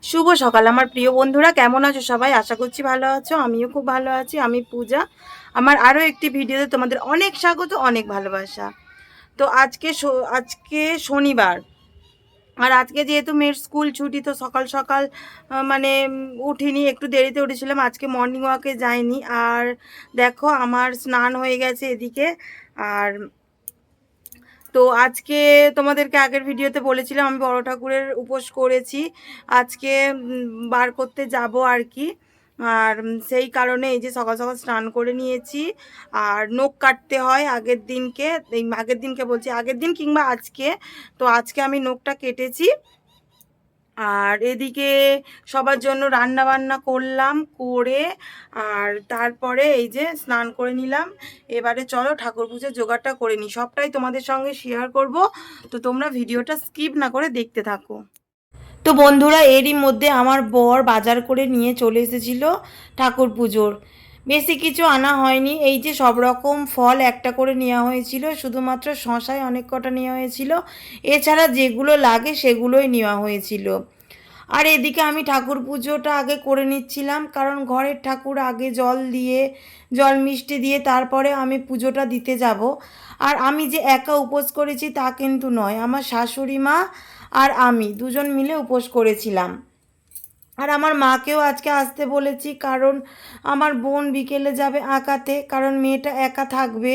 শুভ সকাল আমার প্রিয় বন্ধুরা, কেমন আছো সবাই? আশা করছি ভালো আছো। আমিও খুব ভালো আছি। আমি পূজা। আমার আরও একটি ভিডিওতে তোমাদের অনেক স্বাগত, অনেক ভালোবাসা। তো আজকে শনিবার, আর আজকে যেহেতু মেয়ের স্কুল ছুটি, তো সকাল সকাল মানে উঠিনি, একটু দেরিতে উঠেছিলাম। আজকে মর্নিং ওয়াকে যাইনি। আর দেখো আমার স্নান হয়ে গেছে এদিকে। আর তো আজকে তোমাদেরকে আগের ভিডিওতে বলেছিলাম আমি বড় ঠাকুরের উপোস করেছি। আজকে বার করতে যাব আর কি। আর সেই কারণে এই যে সকাল সকাল স্নান করে নিয়েছি। আর নখ কাটতে হয় আগের দিনকে, এই আগের দিনকে বলছি, আগের দিন কিংবা আজকে। তো আজকে আমি নখটা কেটেছি। আর এদিকে সবার জন্য রান্না বান্না করলাম, করে আর তারপরে এই যে স্নান করে নিলাম। এবারে চলো ঠাকুর পুজোর জোগাড়টা করে নিই, সবটাই তোমাদের সঙ্গে শেয়ার করব। তো তোমরা ভিডিওটা স্কিপ না করে দেখতে থাকো। তো বন্ধুরা, এরই মধ্যে আমার বর বাজার করে নিয়ে চলে এসেছিল ঠাকুর পুজোর। বেশি কিছু আনা হয়নি, এই যে সব রকম ফল একটা করে নেওয়া হয়েছিল, শুধুমাত্র শশায় অনেক কটা নেওয়া হয়েছিল। এছাড়া যেগুলো লাগে সেগুলোই নেওয়া হয়েছিল। আর এদিকে আমি ঠাকুর পুজোটা আগে করে নিচ্ছিলাম, কারণ ঘরের ঠাকুর আগে জল দিয়ে, জল মিষ্টি দিয়ে তারপরে আমি পুজোটা দিতে যাব। আর আমি যে একা উপোস করেছি তা কিন্তু নয়, আমার শাশুড়ি মা আর আমি দুজন মিলে উপোস করেছিলাম। আর আমার মাকেও আজকে আসতে বলেছি, কারণ আমার বোন বিকেলে যাবে আঁকাতে, কারণ মেয়েটা একা থাকবে।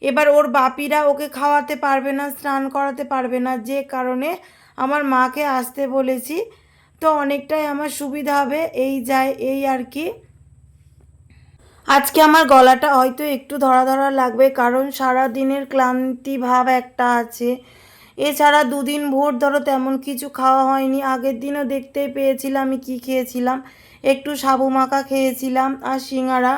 এবার ওর বাপিরা ওকে খাওয়াতে পারবে না, স্নান করাতে পারবে না, যে কারণে আমার মাকে আসতে বলেছি। তো অনেকটাই আমার সুবিধা হবে, এই যায় এই আর কি। আজকে আমার গলাটা হয়তো একটু ধরা ধরা লাগবে, কারণ সারা দিনের ক্লান্তি ভাব একটা আছে। এছাড়া দুদিন ভোর ধরো তেমন কিছু খাওয়া হয়নি। আগের দিনও দেখতেই পেয়েছিলাম আমি কী খেয়েছিলাম, একটু সাবু মাখা খেয়েছিলাম আর সিঙ্গারা,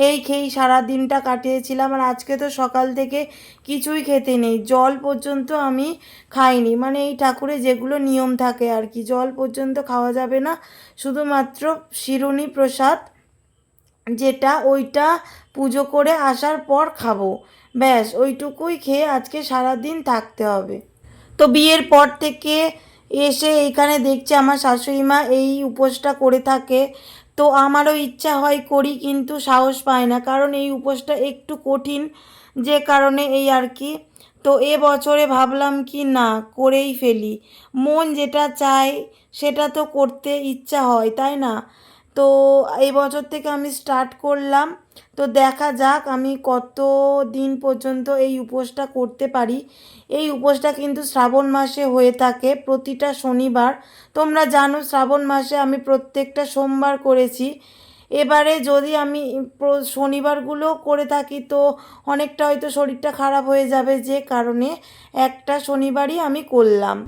এই খেয়েই সারা দিনটা কাটিয়েছিলাম। আর আজকে তো সকাল থেকে কিছুই খেতে নেই, জল পর্যন্ত আমি খাইনি। মানে এই ঠাকুরে যেগুলো নিয়ম থাকে আর কি, জল পর্যন্ত খাওয়া যাবে না, শুধুমাত্র শিরুনি প্রসাদ যেটা, ওইটা পুজো করে আসার পর খাবো, ব্যাস ওইটুকুই খেয়ে আজকে সারা দিন থাকতে হবে। তো বিয়ের পর থেকে এসে এইখানে দেখছি আমার শাশুড়ি মা এই উপোসটা করে থাকে। তো আমারও ইচ্ছা হয় করি, কিন্তু সাহস পায় না, কারণ এই উপোসটা একটু কঠিন, যে কারণে এই আর কি। তো এ বছরে ভাবলাম কি না, করেই ফেলি। মন যেটা চায় সেটা তো করতে ইচ্ছা হয়, তাই না? তো এই বছর থেকে আমি স্টার্ট করলাম। তো দেখা যাক আমি কত দিন পর্যন্ত এই উপোসটা করতে পারি। এই উপোসটা কিন্তু শ্রাবণ মাসে হয়ে থাকে প্রতিটা শনিবার। তোমরা জানো শ্রাবণ মাসে আমি প্রত্যেকটা সোমবার করেছি। এবারে যদি আমি শনিবারগুলো করে থাকি তো অনেকটা হয়তো শরীরটা খারাপ হয়ে যাবে, যে কারণে একটা শনিবারই আমি করলাম।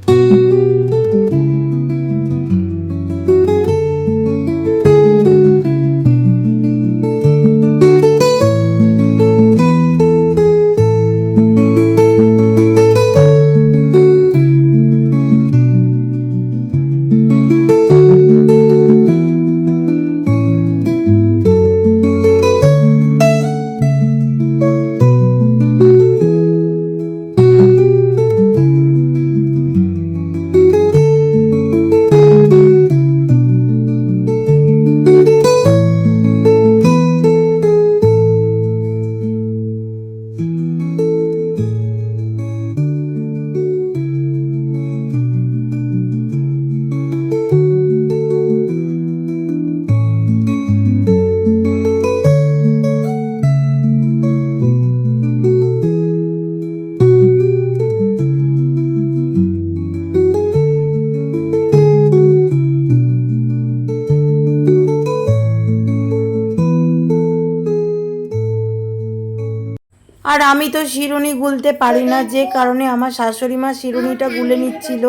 আর আমি তো শিরুনি গুলতে পারি না, যে কারণে আমার শাশুড়ি মা শিরুনিটা গুলে নিচ্ছিল।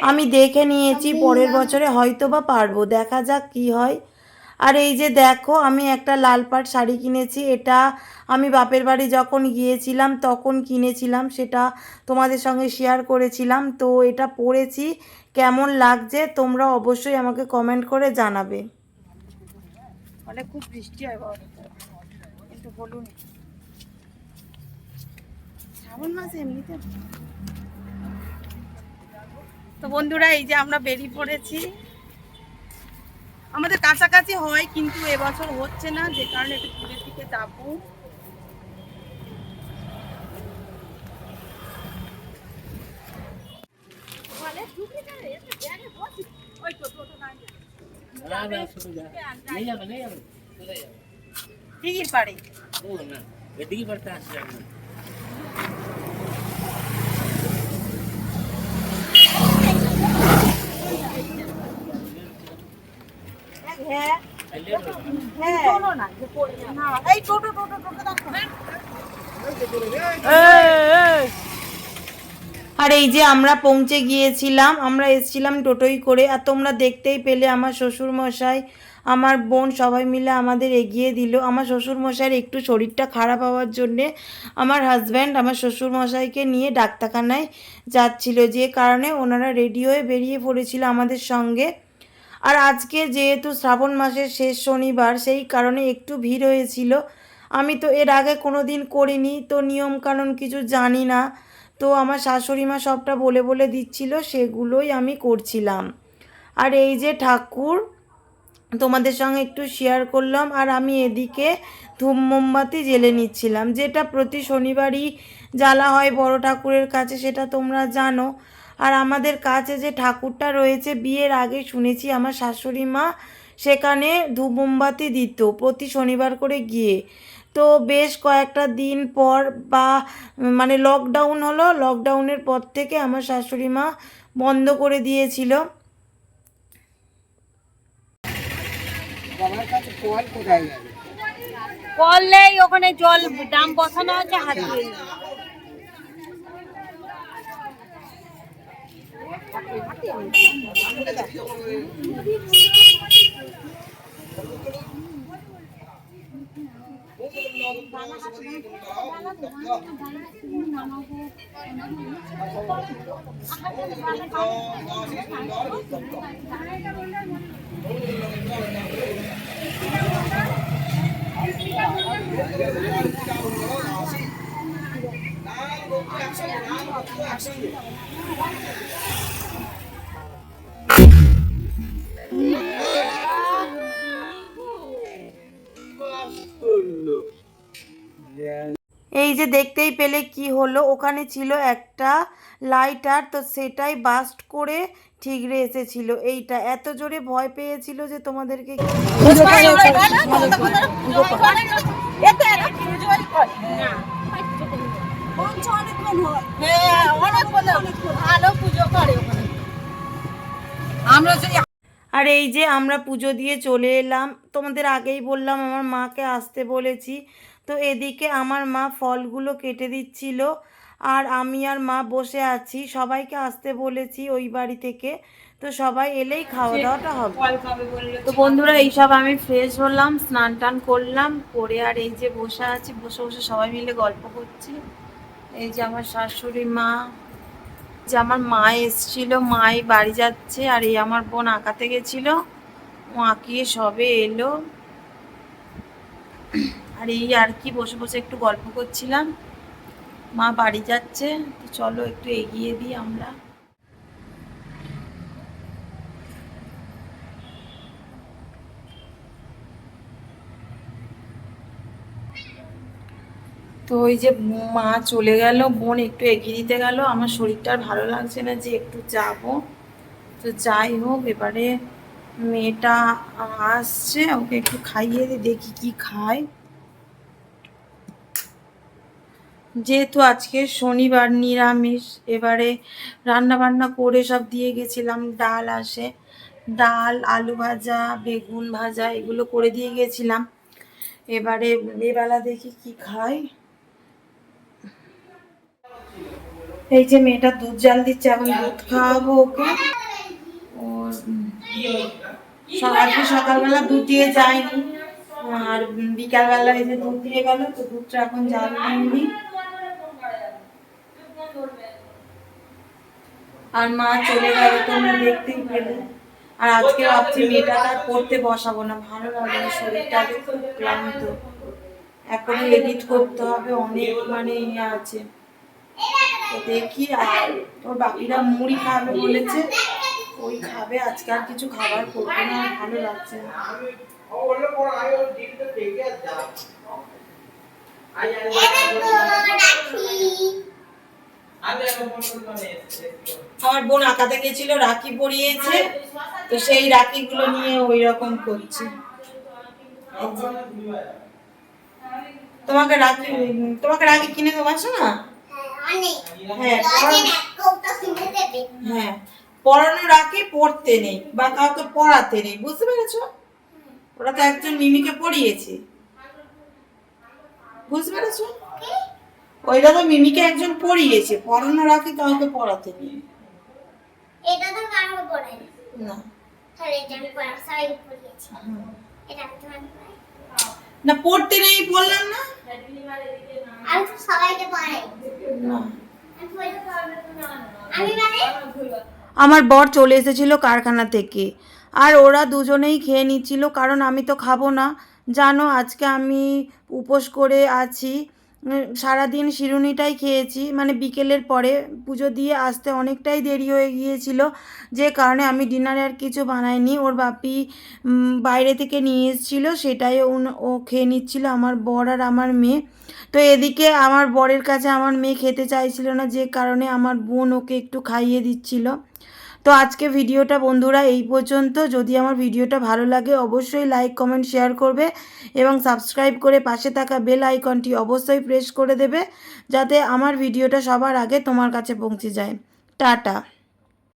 আমি দেখে নিয়েছি, পরের বছরে হয়তো বা পারবো, দেখা যাক কি হয়। আর এই যে দেখো আমি একটা লাল পাড় শাড়ি কিনেছি, এটা আমি বাপের বাড়ি যখন গিয়েছিলাম তখন কিনেছিলাম, সেটা তোমাদের সঙ্গে শেয়ার করেছিলাম। তো এটা পরেছি, কেমন লাগছে তোমরা অবশ্যই আমাকে কমেন্ট করে জানাবে। অনেক খুব বৃষ্টি হয় বাবা, কিন্তু বলুন শ্রাবণ মাসে এমনিতে। তো বন্ধুরা, এই যে আমরা বেরিয়ে পড়েছি। আমাদের কাছাকাছি হয় কিন্তু এবছর হচ্ছে না, যে কারণে একটু দূরের দিকে যাবো। দিঘির পাড়ে হ্যাঁ এই টোটো টোটো টোটো আর এই যে আমরা পৌঁছে গিয়েছিলাম, আমরা এসেছিলাম টোটোই করে। আর তোমরা দেখতেই পেলে আমার শ্বশুর মশাই, আমার বোন সবাই মিলে আমাদের এগিয়ে দিল। আমার শ্বশুর মশাইয়ের একটু শরীরটা খারাপ হওয়ার জন্যে আমার হাজব্যান্ড আমার শ্বশুর মশাইকে নিয়ে ডাক্তারখানায় যাচ্ছিল, যে কারণে ওনারা রেডি হয়ে বেরিয়ে পড়েছিল আমাদের সঙ্গে। আর আজকে যেহেতু শ্রাবণ মাসের শেষ শনিবার, সেই কারণে একটু ভিড় হয়েছিল। আমি তো এর আগে কোনো দিন করিনি, তো নিয়মকানুন কিছু জানি না, তো আমার শাশুড়ি মা সবটা বলে বলে দিচ্ছিল, সেগুলোই আমি করছিলাম। আর এই যে ঠাকুর তোমাদের সঙ্গে একটু শেয়ার করলাম। আর আমি এদিকে ধূপ মোমবাতি জ্বেলে নিচ্ছিলাম, যেটা প্রতি শনিবারই জ্বালা হয় বড় ঠাকুরের কাছে, সেটা তোমরা জানো। আর আমাদের কাছে যে ঠাকুরটা রয়েছে, বিয়ের আগে শুনেছি আমার শাশুড়ি মা সেখানে ধূপ মোমবাতি দিত প্রতি শনিবার করে গিয়ে। তো বেশ কয়েকটা দিন পর বা মানে লকডাউন হলো, লকডাউনের পর থেকে আমার শাশুড়ি মা বন্ধ করে দিয়েছিল। কল নেই, ওখানে জল ডাম বসানো আছে, হাত দিয়ে এই যে দেখতেই পেলে কি হলো, ওখানে ছিল একটা লাইটার, তো সেটাই বাস্ট করে ঠিকরে এসেছিল। এইটা এত জোরে ভয় পেয়েছিল যে তোমাদেরকে আর এই যে আমরা পুজো দিয়ে চলে এলাম। তোমাদের আগেই বললাম আমার মাকে আসতে বলেছি, তো এদিকে আমার মা ফলগুলো কেটে দিচ্ছিল আর আমি আর মা বসে আছি। সবাইকে আসতে বলেছি ওই বাড়ি থেকে, তো সবাই এলেই খাওয়া দাওয়াটা হবে। তো বন্ধুরা এইসব আমি ফ্রেশ হলাম, স্নান টান করলাম করে, আর এই যে বসে আছি, বসে বসে সবাই মিলে গল্প করছি। এই যে আমার শাশুড়ি মা, যে আমার মা এসছিল, মাই বাড়ি যাচ্ছে, আর এই আমার বোন আঁকাতে গেছিল, ও আঁকিয়ে সবে এলো। আর এই আর কি বসে বসে একটু গল্প করছিলাম। মা বাড়ি যাচ্ছে, তো চলো একটু এগিয়ে দিই আমরা। তো ওই যে মা চলে গেল, বোন একটু এগিয়ে দিতে গেল। আমার শরীরটা আর ভালো লাগছে না যে একটু যাব, তো যাই হোক এবারে মেয়েটা আসছে, ওকে একটু খাইয়ে দেখি কি খায়। যেহেতু আজকে শনিবার নিরামিষ, এবারে রান্না বান্না করে সব দিয়ে গেছিলাম। ডাল আসে, ডাল, আলু ভাজা, বেগুন ভাজা এগুলো করে দিয়ে গেছিলাম। এবারে এবেলা দেখি কি খায়। এই যে মেয়েটা দুধ জাল দিচ্ছে, এখন দুধ খাওয়াবো ওকে। ওর আজকে সকালবেলা দুধ দিয়ে যায়নি, আর বিকালবেলা এই যে দুধ দিয়ে গেল, তো দুধটা এখন জাল দিইনি। আর মা চলে গেল, তোমরা দেখতেই পেলে। আর আজকে ভাবছি মেয়েটা আর পড়তে বসাবো না, ভালো লাগে না, শরীরটা খুব ক্লান্ত। এখনো এডিট করতে হবে, অনেক মানে ইয়ে আছে, তো দেখি। আর ওর বাকিরা মুড়ি খাবে বলেছে, ওই খাবে, আজকে আর কিছু খাবার করবে না, ভালো লাগছে না। আমার বোন আঁকাতে গেছিল, রাখি পরিয়েছে, তো সেই রাখিগুলো নিয়ে ওই রকম করছে। তোমাকে রাখি কিনে দেবো, আসো না? হ্যাঁ, হ্যাঁ, পরানো রাখি পড়তে নেই বা কাউকে পড়াতে নেই, বুঝতে পেরেছো? ওরা তো একজন মিমিকে পড়িয়েছে, বুঝতে পেরেছো? ওইটা তো মিমিকে একজন পড়িয়েছে, পড়ানো রাখি কাউকে পড়াতে নেই। এটা তো কারো পড়ে না, তাহলে এটা আমি পড়া সবাই পড়িয়েছি এটা আমি তোমাকে পড়াই না পড়তে নেই বললাম না। আমি তো সবাইকে পড়াই না, আমি পড়তে পারবো না আমি মানে আমার বর চলে এসেছিল কারখানা থেকে, আর ওরা দুজনেই খেয়ে নিচ্ছিল, কারণ আমি তো খাবো না। জানো আজকে আমি উপোস করে আছি। সারাদিন শিরুনিটাই খেয়েছি, মানে বিকেলের পরে পুজো দিয়ে আসতে অনেকটাই দেরি হয়ে গিয়েছিল, যে কারণে আমি ডিনারে আর কিছু বানাইনি। ওর বাপি বাইরে থেকে নিয়ে এসেছিলো, সেটাই ও খেয়ে নিচ্ছিল, আমার বর আর আমার মেয়ে। তো এদিকে আমার বরের কাছে আমার মেয়ে খেতে চাইছিল না, যে কারণে আমার বোন ওকে একটু খাইয়ে দিচ্ছিল। তো আজকে ভিডিওটা বন্ধুরা এই পর্যন্ত। যদি আমার ভিডিওটা ভালো লাগে অবশ্যই লাইক কমেন্ট শেয়ার করবে এবং সাবস্ক্রাইব করে পাশে থাকা বেল আইকনটি অবশ্যই প্রেস করে দেবে, যাতে আমার ভিডিওটা সবার আগে তোমার কাছে পৌঁছে যায়। টাটা।